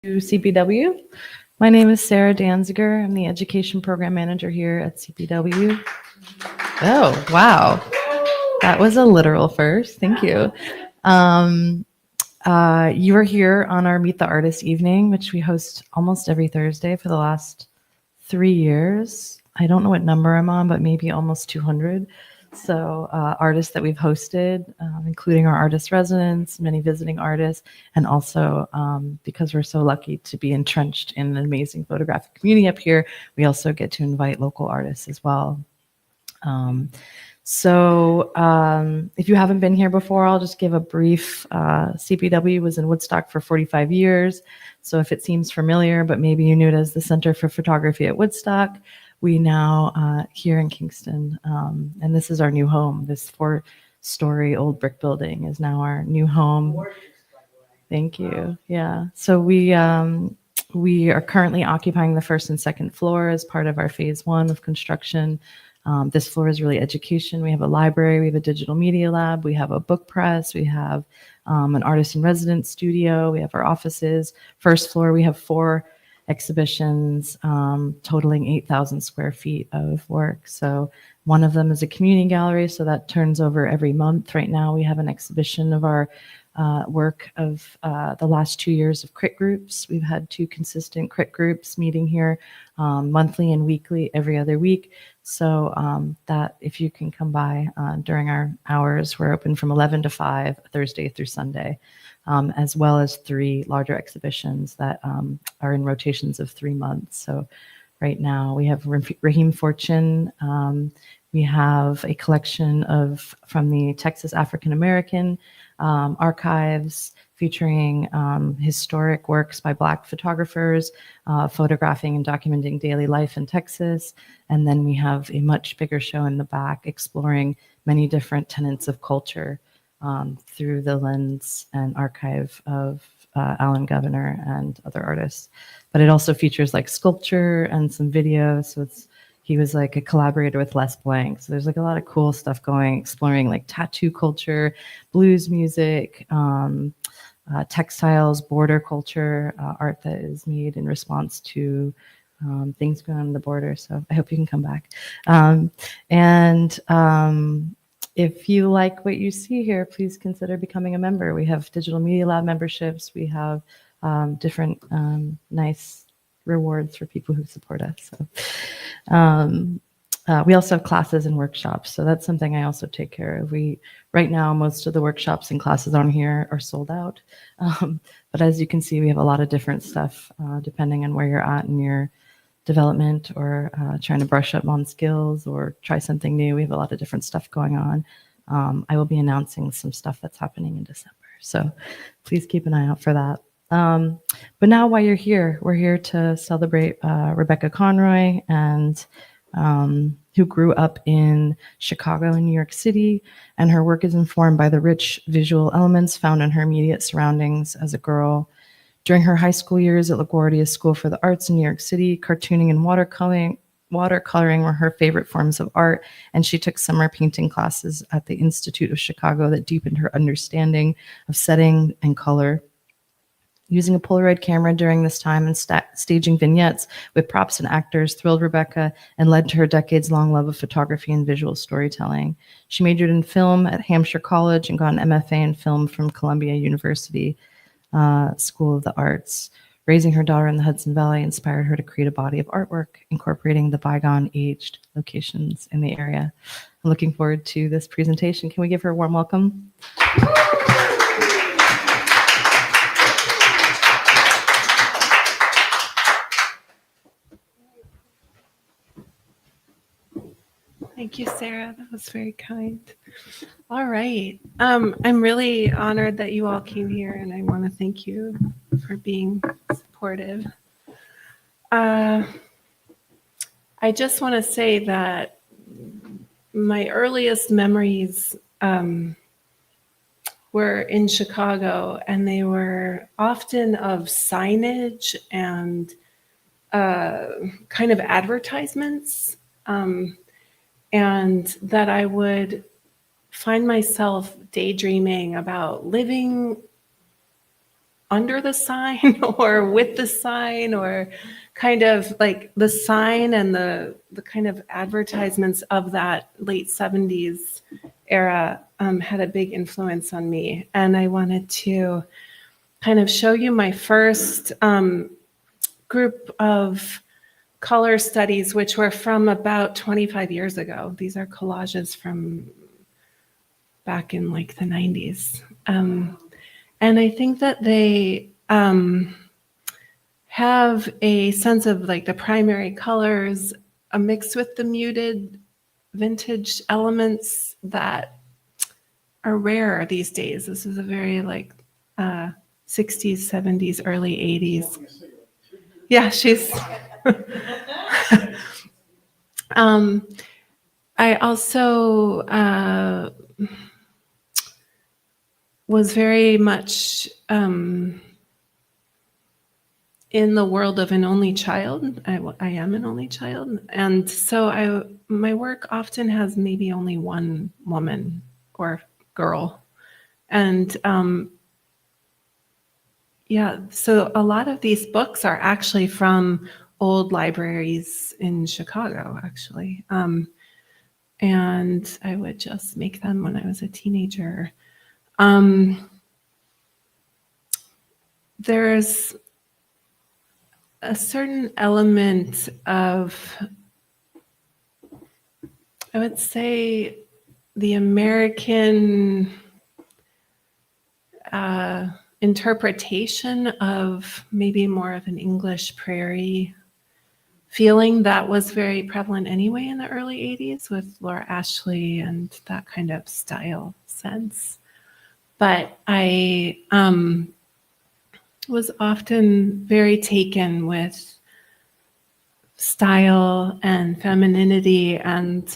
to CPW. My name is Sarah Danziger. I'm the Education Program Manager here at CPW. Oh, wow. That was a literal first. Thank you. You are here on our Meet the Artist evening, which we host almost every Thursday for the last 3 years. I don't know what number I'm on, but maybe almost 200. So artists that we've hosted, including our artist residents, many visiting artists, and also because we're so lucky to be entrenched in an amazing photographic community up here, we also get to invite local artists as well. If you haven't been here before, I'll just give a brief. CPW was in Woodstock for 45 years. So if it seems familiar, but maybe you knew it as the Center for Photography at Woodstock, we now here in Kingston, and this is our new home. This 4-story old brick building is now our new home. Thank you. Yeah. So we are currently occupying the first and second floor as part of our phase 1 of construction. This floor is really education. We have a library, we have a digital media lab, we have a book press, we have an artist in residence studio, we have our offices. First floor, we have 4 exhibitions totaling 8,000 square feet of work. So one of them is a community gallery, so that turns over every month. Right now we have an exhibition of our work of the last 2 years of crit groups. We've had 2 consistent crit groups meeting here monthly and weekly, every other week. So that if you can come by during our hours, we're open from 11 to 5, Thursday through Sunday, as well as 3 larger exhibitions that are in rotations of 3 months. So right now we have Raheem Fortune. We have a collection from the Texas African American archives featuring historic works by Black photographers, photographing and documenting daily life in Texas. And then we have a much bigger show in the back exploring many different tenets of culture through the lens and archive of Alan Governor and other artists. But it also features like sculpture and some video. So he was like a collaborator with Les Blank. So there's like a lot of cool stuff exploring like tattoo culture, blues music, textiles, border culture, art that is made in response to things going on in the border. So I hope you can come back. If you like what you see here, please consider becoming a member. We have Digital Media Lab memberships. We have different nice rewards for people who support us. So, we also have classes and workshops. So that's something I also take care of. Right now, most of the workshops and classes on here are sold out. But as you can see, we have a lot of different stuff depending on where you're at in your development or trying to brush up on skills or try something new. We have a lot of different stuff going on. I will be announcing some stuff that's happening in December. So please keep an eye out for that. But now while you're here, we're here to celebrate Rebecca Conroy, and who grew up in Chicago and New York City, and her work is informed by the rich visual elements found in her immediate surroundings as a girl. During her high school years at LaGuardia School for the Arts in New York City, cartooning and watercoloring were her favorite forms of art, and she took summer painting classes at the Institute of Chicago that deepened her understanding of setting and color. Using a Polaroid camera during this time and staging vignettes with props and actors thrilled Rebecca and led to her decades-long love of photography and visual storytelling. She majored in film at Hampshire College and got an MFA in film from Columbia University School of the Arts. Raising her daughter in the Hudson Valley inspired her to create a body of artwork incorporating the bygone-aged locations in the area. I'm looking forward to this presentation. Can we give her a warm welcome? Thank you, Sarah. That was very kind. All right. I'm really honored that you all came here, and I want to thank you for being supportive. I just want to say that my earliest memories were in Chicago, and they were often of signage and kind of advertisements. And that I would find myself daydreaming about living under the sign or with the sign, or kind of like the sign and the kind of advertisements of that late 70s era had a big influence on me. And I wanted to kind of show you my first group of color studies, which were from about 25 years ago. These are collages from back in like the 90s. And I think that they have a sense of like the primary colors mixed with the muted vintage elements that are rare these days. This is a very like 60s, 70s, early 80s. Yeah, she's. I also was very much in the world of an only child. I am an only child, and so my work often has maybe only one woman or girl, and yeah, so a lot of these books are actually from old libraries in Chicago, actually. And I would just make them when I was a teenager. There's a certain element of, I would say, the American interpretation of maybe more of an English prairie feeling that was very prevalent anyway in the early 80s with Laura Ashley and that kind of style sense. But I was often very taken with style and femininity and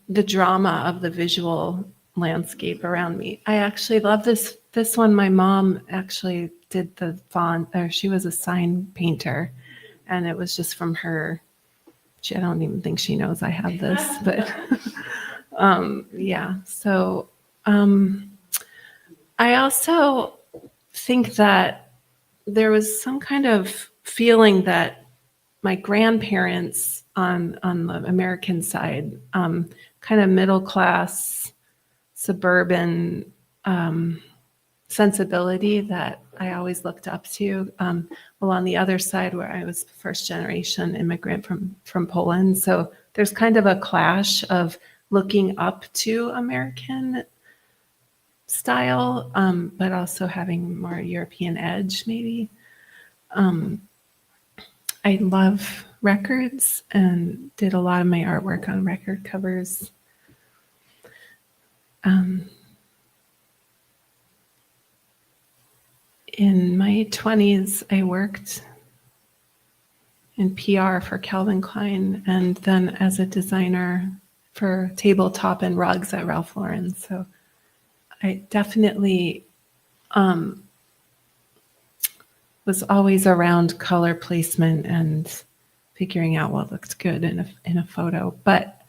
the drama of the visual landscape around me. I actually love this one. My mom actually did the font, or she was a sign painter, and it was just from her. I don't even think she knows I have this, but yeah. So I also think that there was some kind of feeling that my grandparents on the American side, kind of middle class, suburban sensibility that I always looked up to. Well, on the other side, where I was first generation immigrant from Poland, so there's kind of a clash of looking up to American style, but also having more European edge, maybe. I love records and did a lot of my artwork on record covers. In my 20s, I worked in PR for Calvin Klein and then as a designer for tabletop and rugs at Ralph Lauren. So I definitely was always around color placement and figuring out what looked good in a photo. But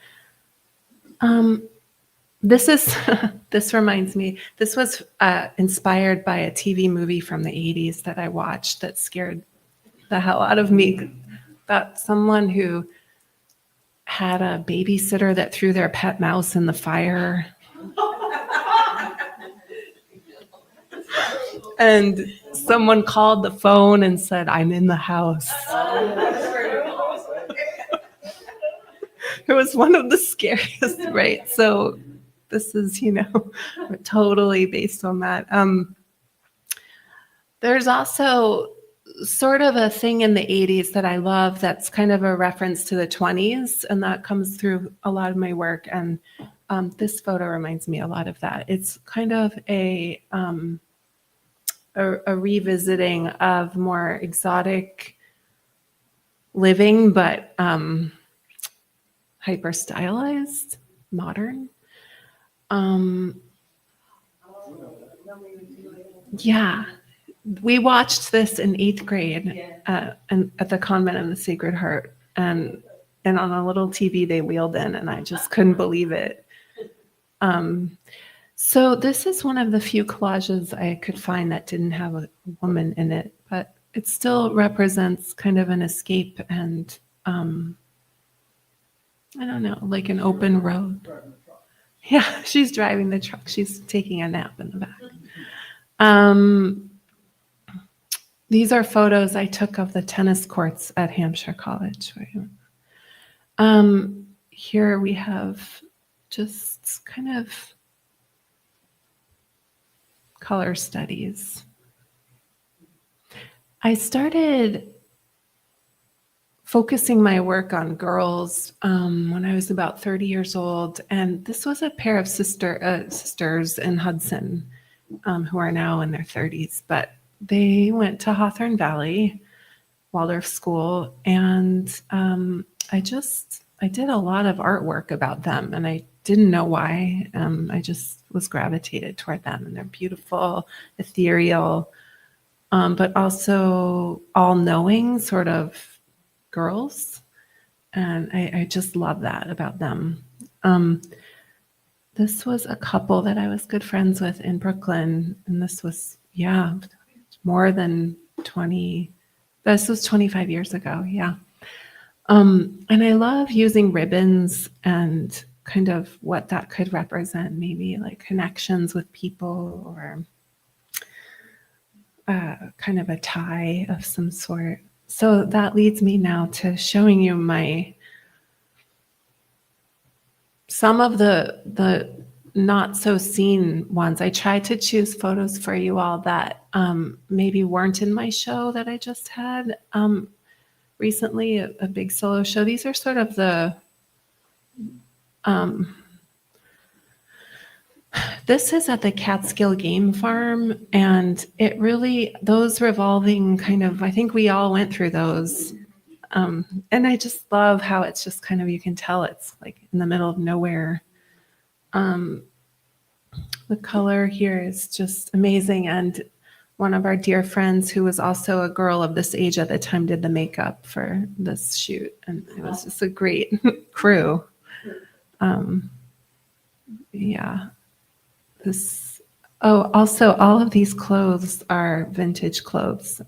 this reminds me, this was inspired by a TV movie from the 80s that I watched that scared the hell out of me, about someone who had a babysitter that threw their pet mouse in the fire. And someone called the phone and said, "I'm in the house." It was one of the scariest, right? So this is, totally based on that. There's also sort of a thing in the 80s that I love that's kind of a reference to the 20s, and that comes through a lot of my work. And this photo reminds me a lot of that. It's kind of a revisiting of more exotic living, but hyper stylized, modern. Yeah, we watched this in 8th grade and at the Convent of the Sacred Heart, and on a little TV they wheeled in, and I just couldn't believe it. So this is one of the few collages I could find that didn't have a woman in it, but it still represents kind of an escape and I don't know, like an open road. Yeah, she's driving the truck. She's taking a nap in the back. These are photos I took of the tennis courts at Hampshire College. Here we have just kind of color studies. I started focusing my work on girls when I was about 30 years old, and this was a pair of sisters in Hudson who are now in their 30s, but they went to Hawthorne Valley Waldorf School, and I did a lot of artwork about them, and I didn't know why. I just was gravitated toward them, and they're beautiful, ethereal, but also all-knowing sort of girls, and I just love that about them. This was a couple that I was good friends with in Brooklyn, and this was, more than 20, this was 25 years ago, yeah. And I love using ribbons and kind of what that could represent, maybe like connections with people or kind of a tie of some sort. So that leads me now to showing you some of the not so seen ones. I tried to choose photos for you all that maybe weren't in my show that I just had recently, a big solo show. These are sort of the this is at the Catskill Game Farm, and it really, those revolving kind of, I think we all went through those. And I just love how it's just kind of, you can tell it's like in the middle of nowhere. The color here is just amazing. And one of our dear friends who was also a girl of this age at the time did the makeup for this shoot. And it was just a great crew. Yeah. Also all of these clothes are vintage clothes,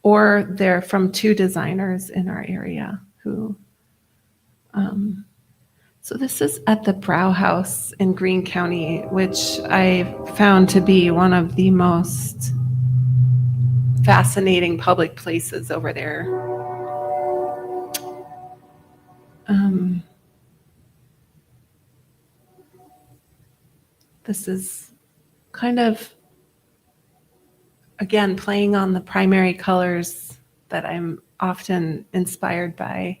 or they're from two designers in our area who, so this is at the Brow House in Greene County, which I found to be one of the most fascinating public places over there. This is kind of, again, playing on the primary colors that I'm often inspired by,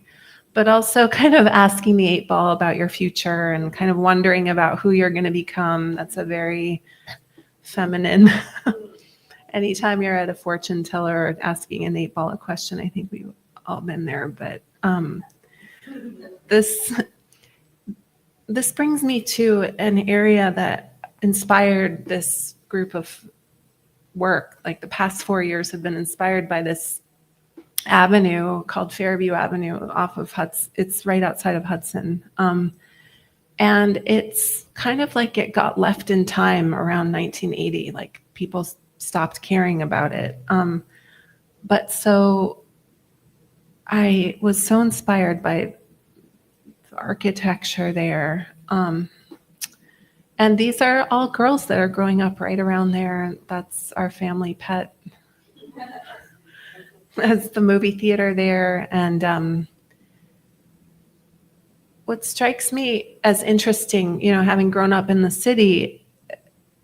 but also kind of asking the 8-ball about your future and kind of wondering about who you're going to become. That's a very feminine. Anytime you're at a fortune teller or asking an 8-ball a question, I think we've all been there. But this brings me to an area that inspired this group of work. Like the past 4 years have been inspired by this avenue called Fairview Avenue off of Hudson. It's right outside of Hudson. And it's kind of like it got left in time around 1980, like people stopped caring about it. But so I was so inspired by the architecture there. And these are all girls that are growing up right around there. That's our family pet. That's the movie theater there. And what strikes me as interesting, having grown up in the cities,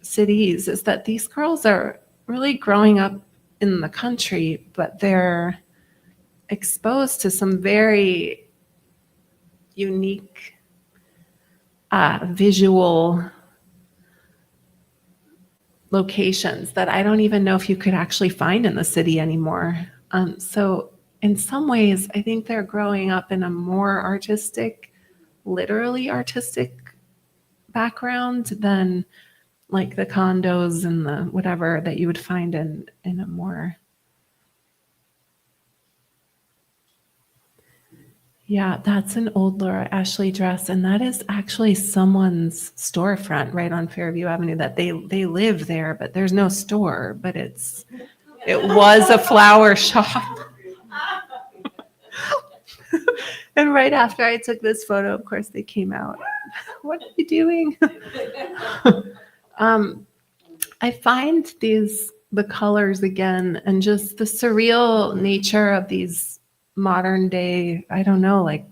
is that these girls are really growing up in the country, but they're exposed to some very unique visual locations that I don't even know if you could actually find in the city anymore. So in some ways, I think they're growing up in a more artistic, literally artistic background than like the condos and the whatever that you would find in a more, Yeah, that's an old Laura Ashley dress, and that is actually someone's storefront right on Fairview Avenue. That they live there, but there's no store. But it was a flower shop. And right after I took this photo, of course, they came out. What are you doing? I find the colors again, and just the surreal nature of these modern day, I don't know, like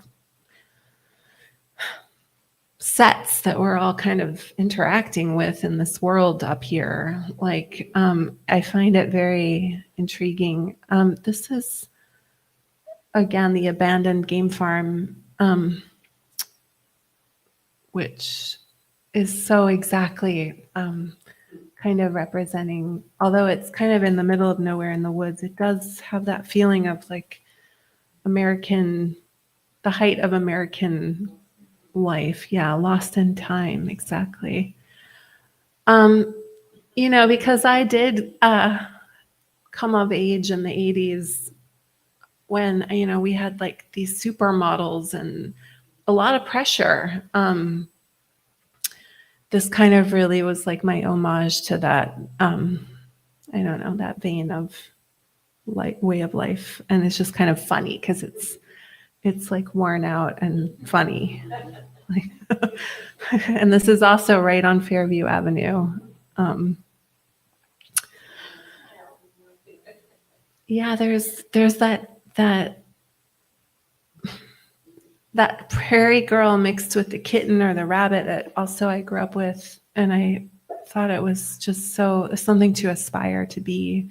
sets that we're all kind of interacting with in this world up here. Like, I find it very intriguing. This is, again, the abandoned game farm, which is so exactly kind of representing, although it's kind of in the middle of nowhere in the woods, it does have that feeling of like American, the height of American life. Yeah, lost in time, exactly. Because I did come of age in the 80s when, we had like these supermodels and a lot of pressure. This kind of really was like my homage to that, I don't know, that vein of like way of life. And it's just kind of funny because it's like worn out and funny. And this is also right on Fairview Avenue. Yeah, there's that prairie girl mixed with the kitten or the rabbit that also I grew up with, and I thought it was just something to aspire to be.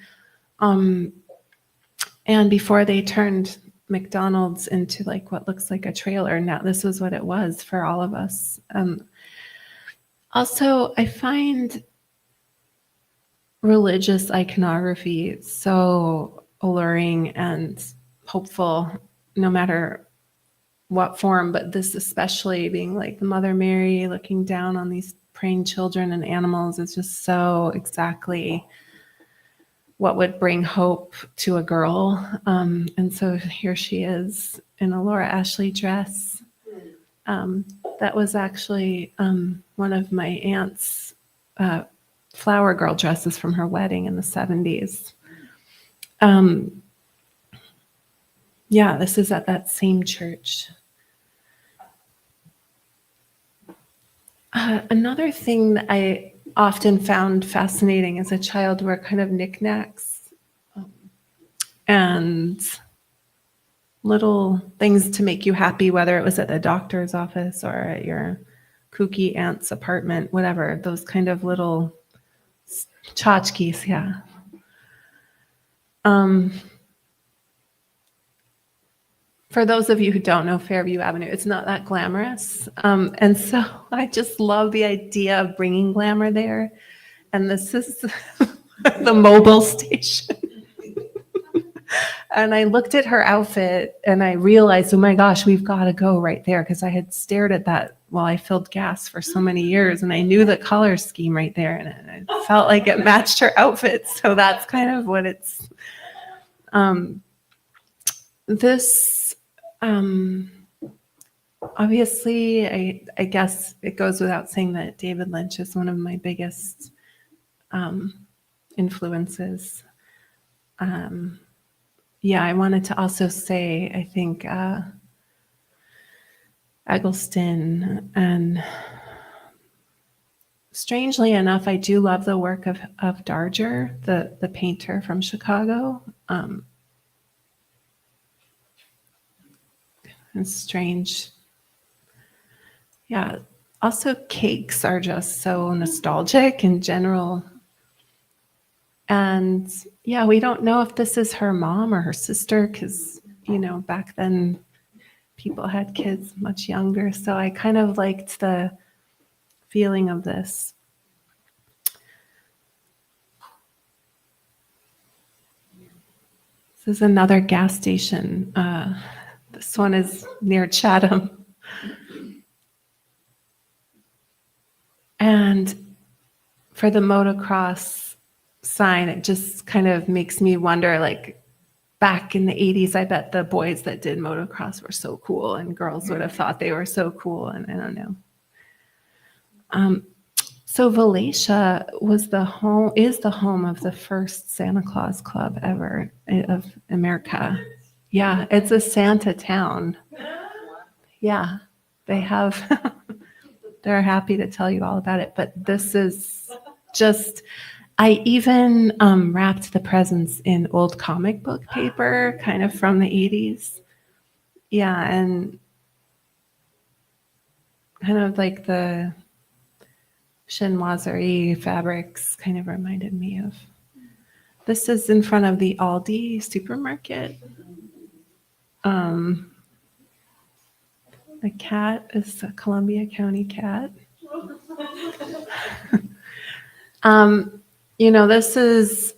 And before they turned McDonald's into like what looks like a trailer, now this was what it was for all of us. Also, I find religious iconography so alluring and hopeful, no matter what form, but this especially being like the Mother Mary looking down on these praying children and animals is just so exactly what would bring hope to a girl. And so here she is in a Laura Ashley dress. That was actually one of my aunt's flower girl dresses from her wedding in the 70s. Yeah, this is at that same church. Another thing that I often found fascinating as a child were kind of knickknacks and little things to make you happy, whether it was at the doctor's office or at your kooky aunt's apartment, whatever, those kind of little tchotchkes, yeah. For those of you who don't know Fairview Avenue, it's not that glamorous. And so I just love the idea of bringing glamour there. And this is the mobile station. And I looked at her outfit and I realized, oh my gosh, we've got to go right there. Because I had stared at that while I filled gas for so many years. And I knew the color scheme right there. And I felt like it matched her outfit. So that's kind of what it's. Obviously, I guess it goes without saying that David Lynch is one of my biggest influences. Yeah, I wanted to also say, I think Eggleston, and strangely enough, I do love the work of Darger, the painter from Chicago. It's strange. Yeah. Also, cakes are just so nostalgic in general. And yeah, we don't know if this is her mom or her sister because, back then people had kids much younger. So I kind of liked the feeling of this. This is another gas station. This one is near Chatham. And for the motocross sign, it just kind of makes me wonder, like, back in the 80s, I bet the boys that did motocross were so cool, and girls would have thought they were so cool, and I don't know. So Valatia is the home of the first Santa Claus Club ever of America. Yeah, it's a Santa town. Yeah, they have, they're happy to tell you all about it, but this is just, I even wrapped the presents in old comic book paper, kind of from the 80s. Yeah, and kind of like the chinoiserie fabrics kind of reminded me of. This is in front of the Aldi supermarket. The cat is a Columbia County cat. This is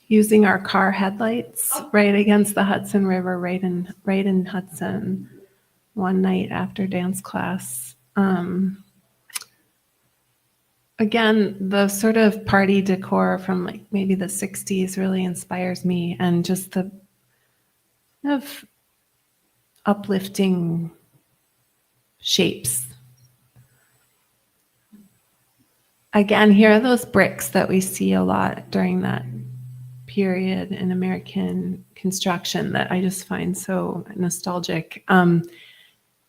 using our car headlights right against the Hudson River, right in Hudson, one night after dance class. Again, the sort of party decor from like maybe the 60s really inspires me, and just the kind of uplifting shapes. Again, here are those bricks that we see a lot during that period in American construction that I just find so nostalgic.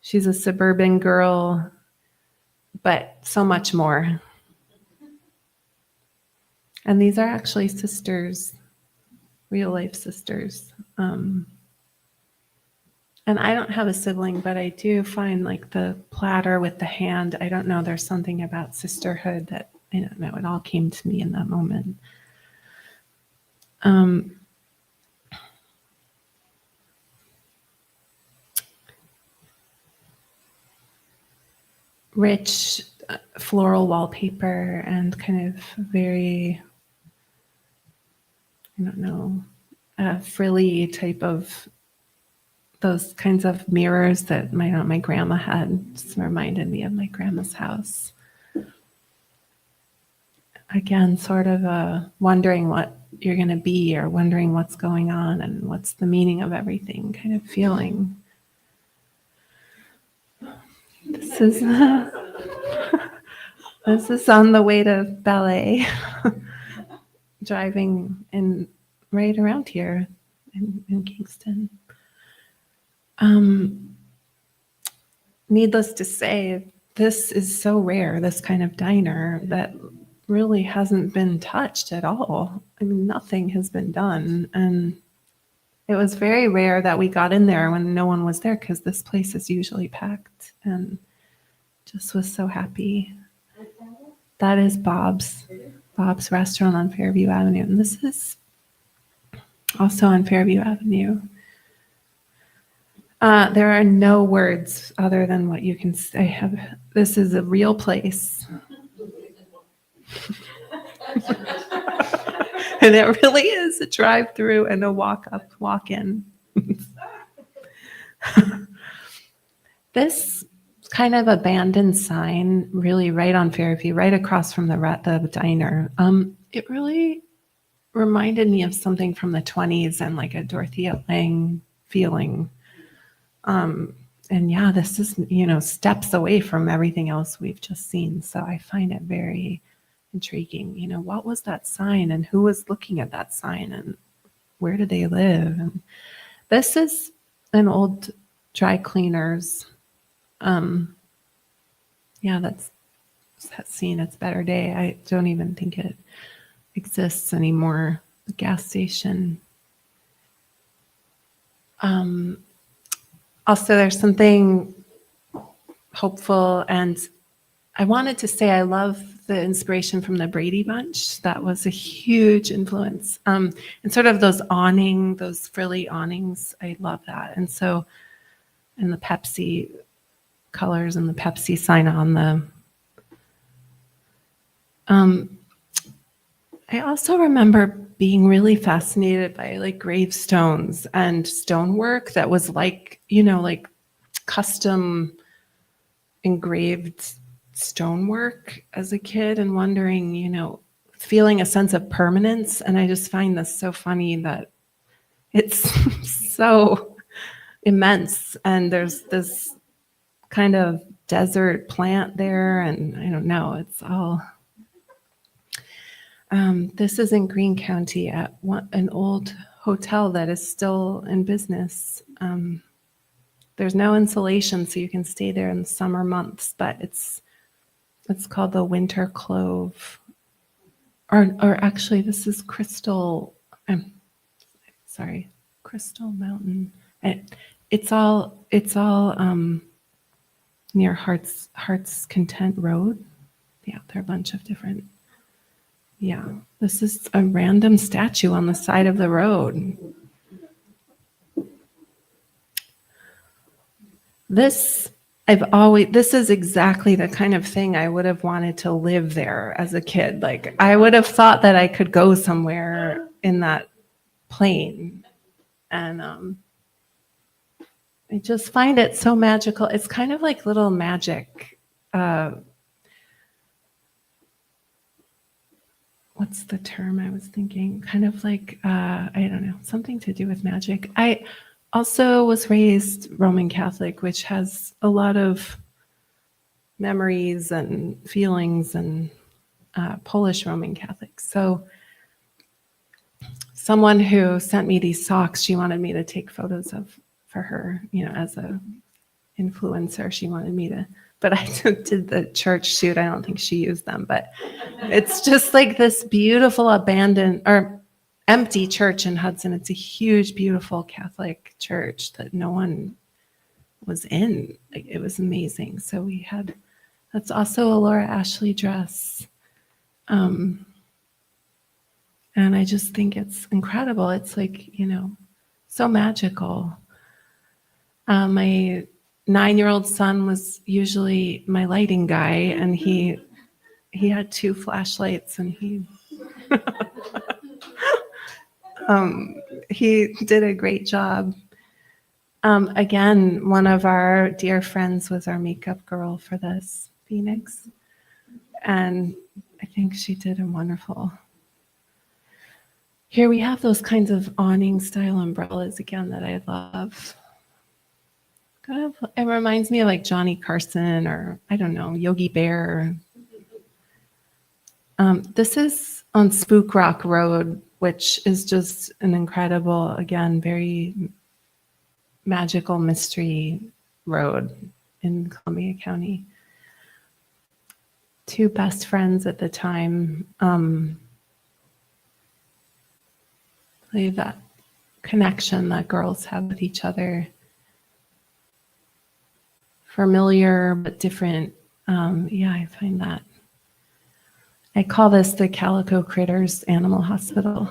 She's a suburban girl, but so much more. And these are actually sisters, real life sisters. And I don't have a sibling, but I do find like the platter with the hand. I don't know, there's something about sisterhood that, I don't know, it all came to me in that moment. Rich floral wallpaper and kind of very, I don't know, frilly type of those kinds of mirrors that my grandma had. Just reminded me of my grandma's house. Again, sort of wondering what you're going to be, or wondering what's going on and what's the meaning of everything kind of feeling. This is this is on the way to ballet, driving in right around here in Kingston. Needless to say, this is so rare, this kind of diner, that really hasn't been touched at all. I mean, nothing has been done. And it was very rare that we got in there when no one was there, because this place is usually packed, and just was so happy. That is Bob's restaurant on Fairview Avenue. And this is also on Fairview Avenue. There are no words other than what you can say. This is a real place. And it really is a drive-through and a walk-in. This kind of abandoned sign, really right on Fairview, right across from the diner. It really reminded me of something from the 20s and like a Dorothea Lange feeling. And yeah, this is, steps away from everything else we've just seen. So I find it very intriguing. What was that sign, and who was looking at that sign, and where did they live? And this is an old dry cleaners. Yeah, that's seen its better day. I don't even think it exists anymore. The gas station. Also, there's something hopeful, and I wanted to say I love the inspiration from the Brady Bunch. That was a huge influence. And sort of those frilly awnings, I love that. And so, and the Pepsi colors and the Pepsi sign on them. I also remember being really fascinated by like gravestones and stonework that was like, like custom engraved stonework as a kid, and wondering, feeling a sense of permanence. And I just find this so funny that it's so immense, and there's this kind of desert plant there, and I don't know, it's all. This is in Greene County at an old hotel that is still in business. There's no insulation, so you can stay there in the summer months, but it's called the Winter Clove. Or actually, this is Crystal. Crystal Mountain. It's all near Heart's Content Road. Yeah, there are a bunch of different. Yeah, this is a random statue on the side of the road. This is exactly the kind of thing I would have wanted to live there as a kid. Like, I would have thought that I could go somewhere in that plane. And I just find it so magical. It's kind of like little magic. What's the term I was thinking? Kind of like, I don't know, something to do with magic. I also was raised Roman Catholic, which has a lot of memories and feelings, and Polish Roman Catholic. So someone who sent me these socks, she wanted me to take photos of for her, as a influencer. She wanted me to, but I did the church shoot. I don't think she used them, but it's just like this beautiful abandoned or empty church in Hudson. It's a huge, beautiful Catholic church that no one was in. Like, it was amazing. So that's also a Laura Ashley dress. And I just think it's incredible. It's like, so magical. My 9-year-old son was usually my lighting guy, and he had 2 flashlights, and he did a great job. Again, one of our dear friends was our makeup girl for this, Phoenix, and I think she did a wonderful. Here we have those kinds of awning style umbrellas again that I love. It reminds me of like Johnny Carson, or I don't know, Yogi Bear. This is on Spook Rock Road, which is just an incredible, again, very magical mystery road in Columbia County. 2 best friends at the time. That connection that girls have with each other. Familiar but different. I find that. I call this the Calico Critters Animal Hospital.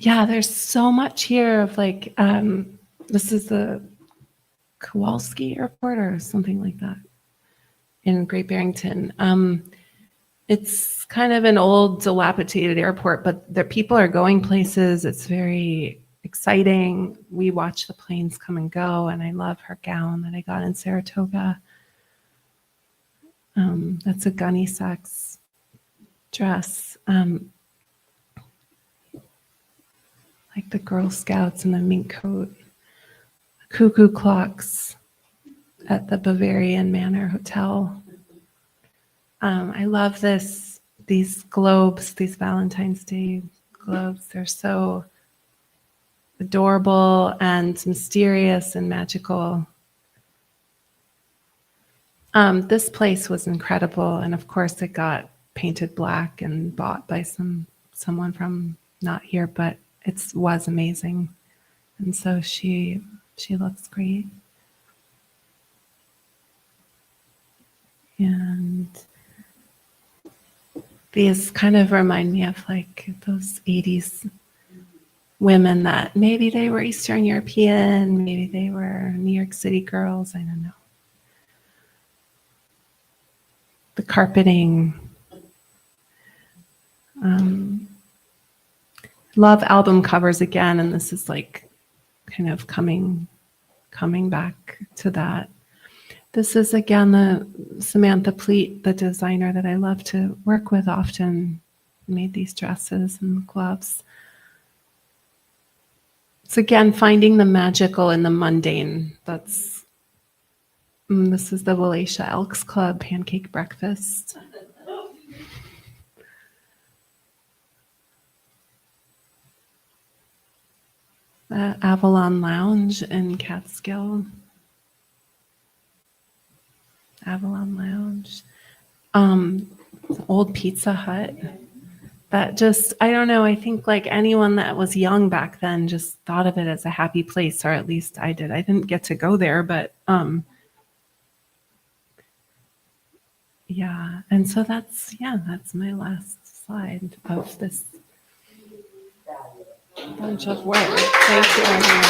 There's so much here of like, this is the Kowalski Airport or something like that in Great Barrington. It's kind of an old, dilapidated airport, but the people are going places. It's very exciting. We watch the planes come and go, and I love her gown that I got in Saratoga. That's a gunny sax dress. Like the Girl Scouts in the mink coat. Cuckoo clocks at the Bavarian Manor Hotel. I love these globes, these Valentine's Day globes. They're so adorable and mysterious and magical. This place was incredible, and of course it got painted black and bought by someone from not here, but it was amazing. And so she looks great. And these kind of remind me of like those 80s women that maybe they were Eastern European, maybe they were New York City girls, I don't know. The carpeting. Love album covers again, and this is like kind of coming back to that. This is again the Samantha Pleat, the designer that I love to work with often, made these dresses and gloves. It's again finding the magical in the mundane. This is the Wallachia Elks Club pancake breakfast. Avalon Lounge in Catskill. Avalon Lounge. Old Pizza Hut. That just, I don't know, I think like anyone that was young back then just thought of it as a happy place, or at least I did. I didn't get to go there, but yeah. And so that's my last slide of this bunch of work. Thank you, everyone.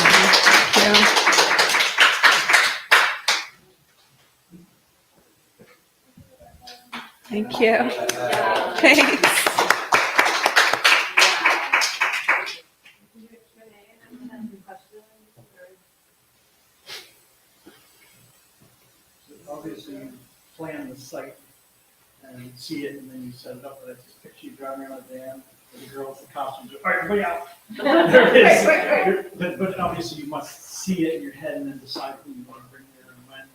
Thank you. Thank you. Thanks. Obviously, you plan the site and see it, and then you set it up. But I just picture you driving around a van with the girls, the costumes. All right, everybody out. There it is. But obviously, you must see it in your head and then decide who you want to bring there and when,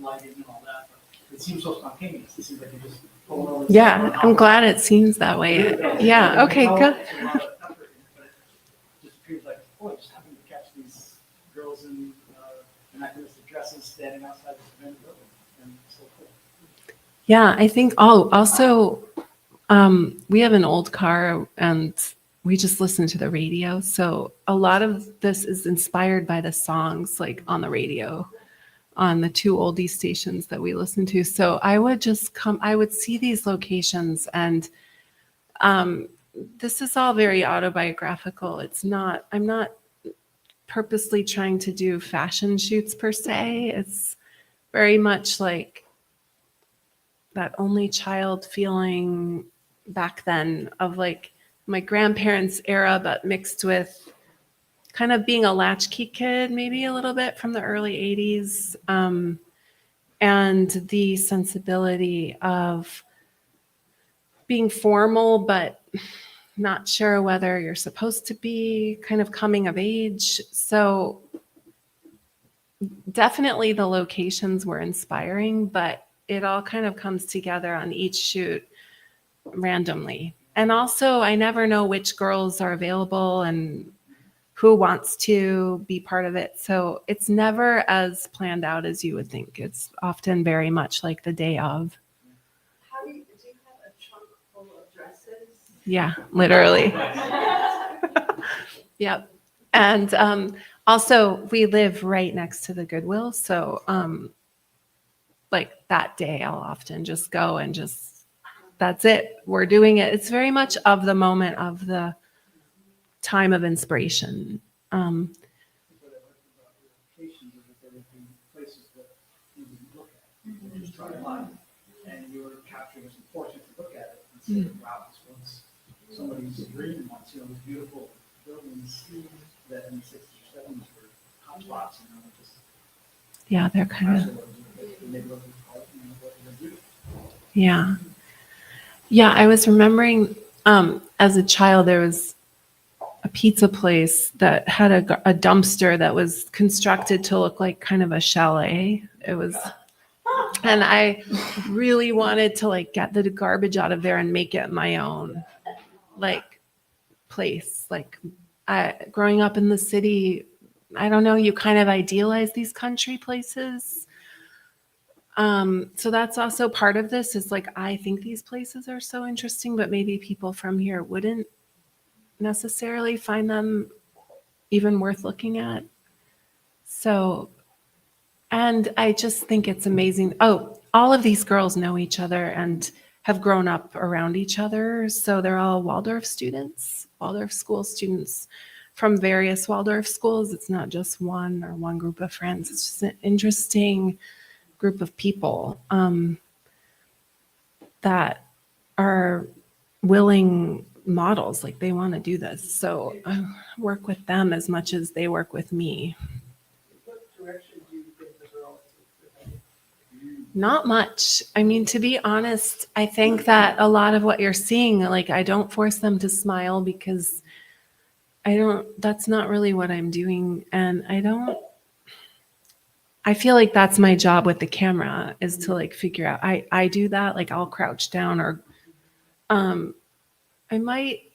lighting and all that. But it seems so spontaneous. It seems like you just pull over. Yeah, I'm glad it seems that way. Yeah, okay, good. It's a lot of effort, but it just appears like, boy, just having to catch these girls in anachronistic dresses standing outside this event building. And it's so cool. Yeah, I think, also, we have an old car and we just listen to the radio. So a lot of this is inspired by the songs like on the radio, on the two oldie stations that we listen to. So I would see these locations, and this is all very autobiographical. I'm not purposely trying to do fashion shoots per se. It's very much like that only child feeling back then of like my grandparents' era, but mixed with kind of being a latchkey kid, maybe a little bit from the early 80s, and the sensibility of being formal, but not sure whether you're supposed to be, kind of coming of age. So definitely the locations were inspiring, but it all kind of comes together on each shoot randomly. And also, I never know which girls are available and who wants to be part of it. So it's never as planned out as you would think. It's often very much like the day of. Do you have a trunk full of dresses? Yeah, literally. Yep. And also, we live right next to the Goodwill. So like that day, I'll often just go and that's it. We're doing it. It's very much of the moment, of the time of inspiration. What I like about your locations is that there would be places that you would look at and just try to find, and you were capturing some portion to look at it and say, wow, this was somebody's dream once. Those beautiful buildings that in the 60s or 70s were hot spots, just Yeah, they're kind of. the neighborhood was what they're beautiful. Yeah. Yeah, I was remembering as a child, there was a pizza place that had a dumpster that was constructed to look like kind of a chalet. It was, and I really wanted to like get the garbage out of there and make it my own like place. Like growing up in the city, I don't know, you kind of idealize these country places. So that's also part of this is like, I think these places are so interesting, but maybe people from here wouldn't necessarily find them even worth looking at. So, and I just think it's amazing. Oh, all of these girls know each other and have grown up around each other. So they're all Waldorf students, Waldorf school students from various Waldorf schools. It's not just one or one group of friends. It's just an interesting group of people that are willing models, like they want to do this. So I work with them as much as they work with me. What direction do you think the girls Not much. I mean, to be honest, I think that a lot of what you're seeing, like, I don't force them to smile because that's not really what I'm doing. And I feel like that's my job with the camera is to like figure out, I do that, like I'll crouch down or, I might,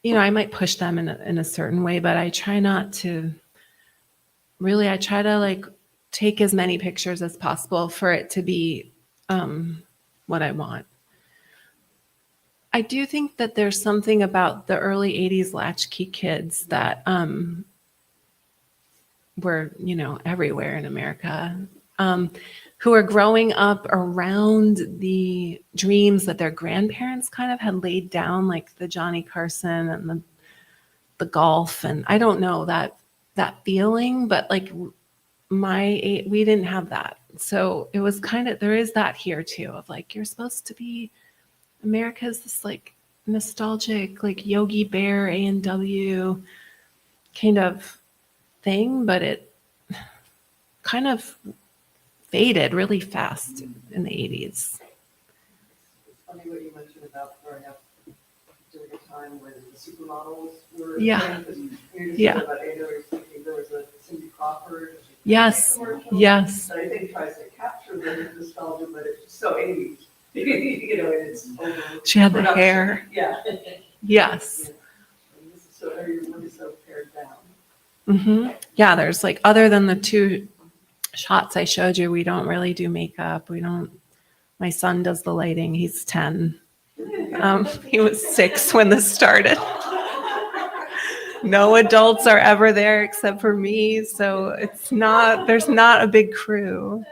I might push them in a certain way, but I try not to really, I try to like take as many pictures as possible for it to be what I want. I do think that there's something about the early 80s latchkey kids that were, everywhere in America, who are growing up around the dreams that their grandparents kind of had laid down, like the Johnny Carson and the golf. And I don't know that feeling, but like we didn't have that. So it was kind of, there is that here too, of like, you're supposed to be, America's this like nostalgic, like Yogi Bear, A&W kind of thing, but it kind of faded really fast in the 80s. It's funny what you mentioned about growing up during a time when the supermodels were. Yeah. Yeah. About there was a Cindy Crawford. Yes. Commercial Yes. that I think tries to capture the nostalgia, but it's just so 80s. And it's over. She had the hair. Yeah. Yes. And this is so really so pared down. Mm-hmm. Yeah, there's like, other than the 2 shots I showed you, we don't really do makeup. My son does the lighting. He's 10. He was 6 when this started. No adults are ever there except for me. So there's not a big crew.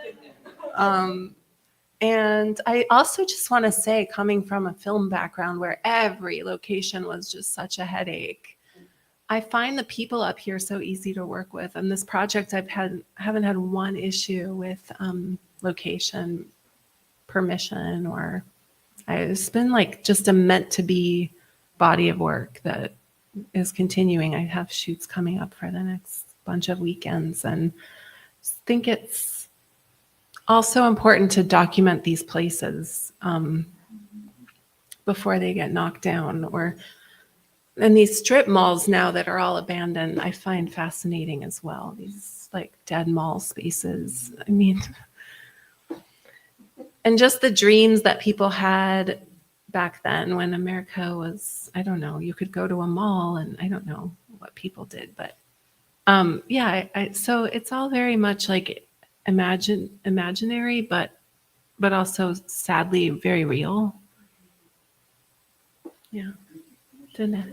And I also just want to say, coming from a film background where every location was just such a headache, I find the people up here so easy to work with. And this project, haven't had one issue with location permission, or it's been like just a meant to be body of work that is continuing. I have shoots coming up for the next bunch of weekends, and think it's also important to document these places before they get knocked down. And these strip malls now that are all abandoned, I find fascinating as well. These like dead mall spaces. I mean, and just the dreams that people had back then when America was, I don't know, you could go to a mall, and I don't know what people did, but so it's all very much like imaginary, but also sadly very real. Yeah. Didn't it?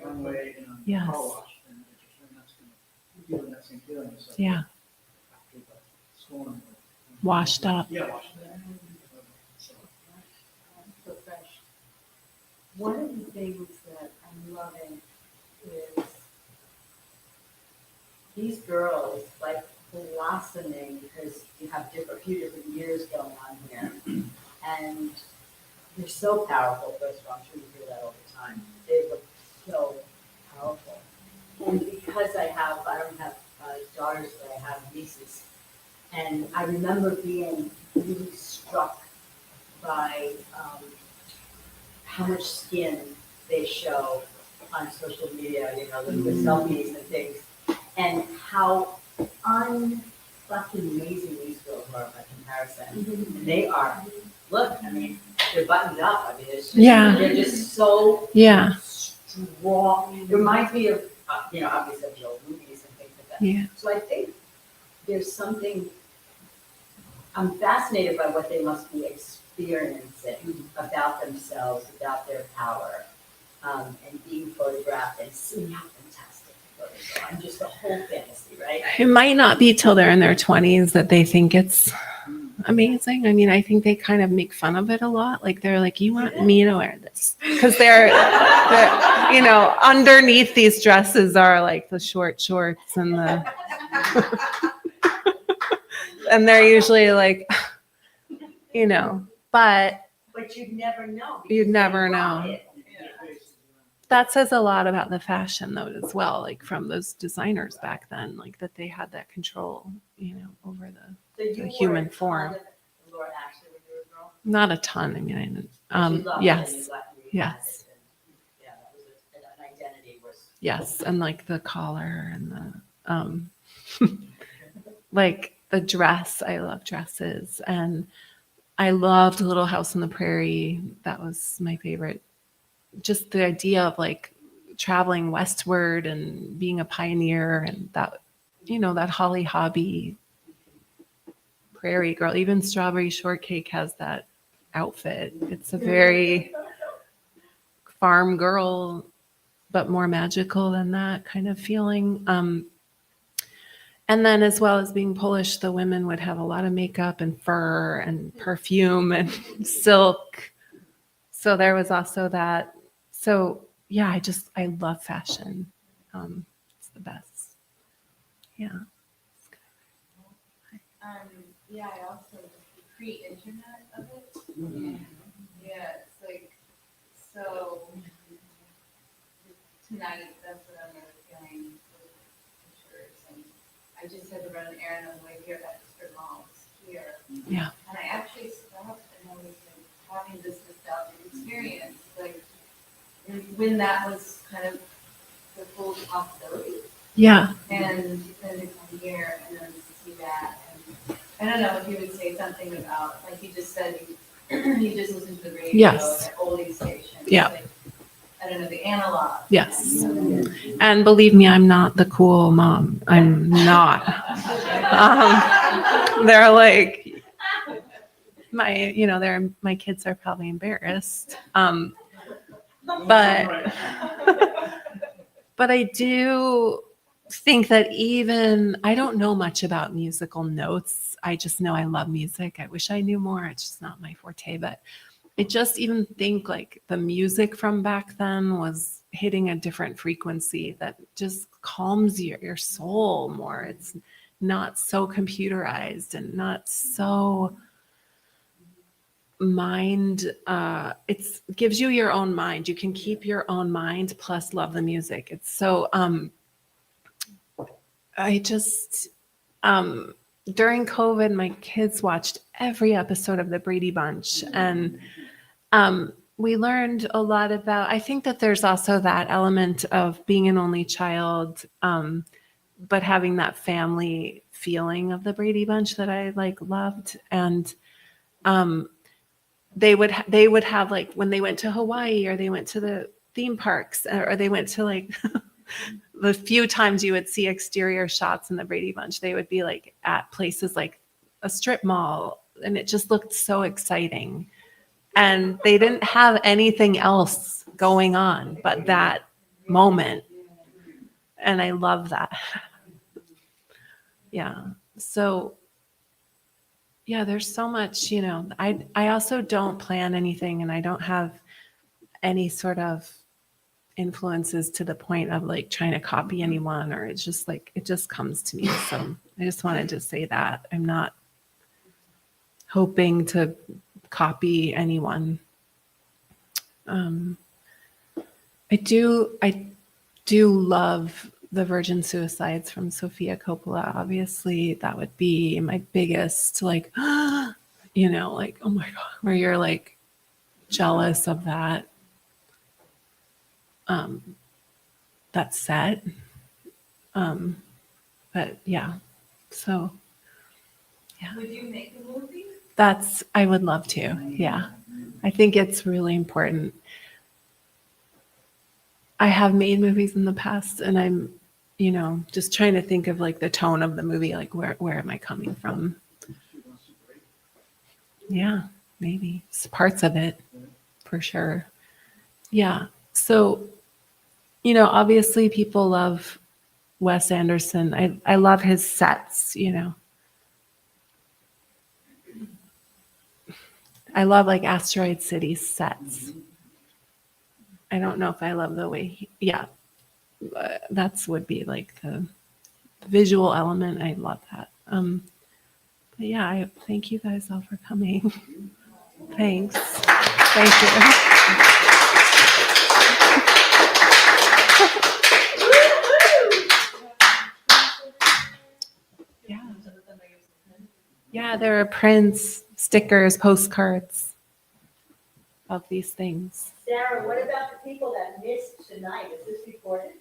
Runway and Yes. car wash, and that's going to give that same feeling. It's like Yeah. after the storm. Washed up. Yeah, washed up. So, So fresh. One of the things that I'm loving is these girls like blossoming, because you have a few different years going on here, and they're so powerful. First of all, I'm sure you hear that all the time. They look so powerful, and because I don't have daughters, but I have nieces, and I remember being really struck by how much skin they show on social media, the selfies and things, and how fucking amazing these girls are by comparison. And they are, look, I mean, they're buttoned up. I mean, it's just, they're just so strong. It reminds me of, obviously of the old movies and things like that. Yeah. So I think there's something, I'm fascinated by what they must be experiencing about themselves, about their power, and being photographed and seeing how fantastic the photos are. And just the whole fantasy, right? It might not be till they're in their 20s that they think it's amazing. I mean, I think they kind of make fun of it a lot. Like they're like, you want me to wear this? Because they're underneath these dresses are like the short shorts and the, and they're usually like, but you'd never know. You'd never know. that says a lot about the fashion though as well, like from those designers back then, like that they had that control, over So you the wore human a ton form. of Laura Ashley when you were growing? Not a ton. I mean, I didn't. But you loved it and you Yes, got- you had yes. it, and, yeah, that was an identity was. yes, and like the collar and the like the dress. I love dresses, and I loved Little House on the Prairie. That was my favorite. Just the idea of like traveling westward and being a pioneer, and that, that Holly Hobby prairie girl. Even Strawberry Shortcake has that outfit. It's a very farm girl, but more magical than that kind of feeling. And then, as well as being Polish, the women would have a lot of makeup and fur and perfume and silk. So there was also that. So yeah, I love fashion. It's the best. Yeah. Yeah, I also the pre-internet of it. Yeah, it's like so. Tonight, that's what I'm really feeling with the shirts, and I just had to run an errand on the way here at District Malls here. Yeah. And I actually stopped and I was like having this nostalgic experience, like when that was kind of the full possibility. Yeah. And then to come here and then see that, and I don't know if you would say something about, like you just said, you just listened to the radio, Yes. the oldie station. Yeah. Like, I don't know, the analog. Yes. And believe me, I'm not the cool mom. I'm not. They're like my kids are probably embarrassed. But I do think that even I don't know much about musical notes. I just know I love music. I wish I knew more. It's just not my forte, but I just even think like the music from back then was hitting a different frequency that just calms your soul more. It's not so computerized and not so mind. It gives you your own mind. You can keep your own mind plus love the music. It's so, I just, during COVID, my kids watched every episode of the Brady Bunch, and we learned a lot about, I think that there's also that element of being an only child, but having that family feeling of the Brady Bunch that I like loved. And they would have like when they went to Hawaii or they went to the theme parks or they went to like the few times you would see exterior shots in the Brady Bunch, they would be like at places like a strip mall, and it just looked so exciting. And they didn't have anything else going on but that moment. And I love that. Yeah. So yeah, there's so much, I also don't plan anything, and I don't have any sort of influences to the point of like trying to copy anyone, or it's just like, it just comes to me. So I just wanted to say that I'm not hoping to copy anyone. I do love the Virgin Suicides from Sofia Coppola. Obviously, that would be my biggest, like, like, oh my God, where you're like jealous of that, that set. But yeah, so yeah. Would you make a movie? I would love to. Yeah. I think it's really important. I have made movies in the past, and I'm, just trying to think of like the tone of the movie, like where am I coming from? Yeah, maybe it's parts of it for sure. Yeah. So, obviously people love Wes Anderson. I love his sets, I love like Asteroid City sets. I don't know if I love the way that's would be like the visual element. I love that. But yeah, I thank you guys all for coming. Thanks. Thank you. Yeah, there are prints, stickers, postcards of these things. Sarah, what about the people that missed tonight? Is this recorded?